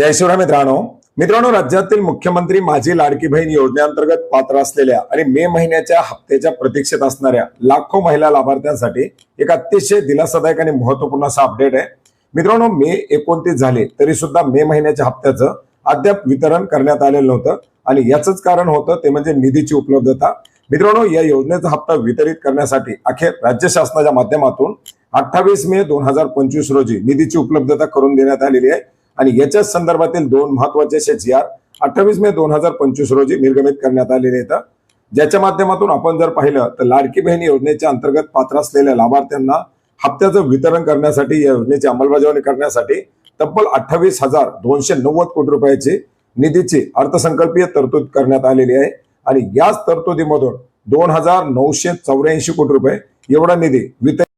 जय शिवराय मित्रांनो राज्यातील मुख्यमंत्री माझी लाडकी बहीण योजनेअंतर्गत पात्र असलेल्या आणि मे महिन्याच्या हप्त्याच्या प्रतीक्षेत असणाऱ्या लाखो महिला लाभार्थ्यांसाठी एक अतिशय दिलासादायक आणि महत्त्वपूर्ण असा अपडेट आहे। मित्रांनो, मे 29 झाले तरी सुद्धा मे महिन्याच्या हप्त्याचं अद्याप वितरण करण्यात आलेलं नव्हतं आणि याचंच कारण होतं ते म्हणजे निधीची उपलब्धता। मित्रांनो, या योजनेचा हप्ता वितरित करण्यासाठी अखेर राज्य शासनाच्या माध्यमातून 28 मे 2025 रोजी निधीची उपलब्धता करून देण्यात आलेली आहे आणि याच्या संदर्भातील दोन महत्त्वाचे जी.आर 28 मे 2025 रोजी निर्गमित करण्यात आलेले आहेत, ज्याच्या माध्यमातून आपण जर पाहिलं तर लाडकी बहीण योजनेच्या अंतर्गत पात्र असलेल्या लाभार्थ्यांना हप्त्याचं वितरण करण्यासाठी या योजनेची अंमलबजावणी करण्यासाठी तब्बल 28,290 कोटी रुपयाची निधीची अर्थसंकल्पीय तरतूद करण्यात आलेली आहे आणि याच तरतुदीमधून 2,984 कोटी रुपये एवढा निधी वितरित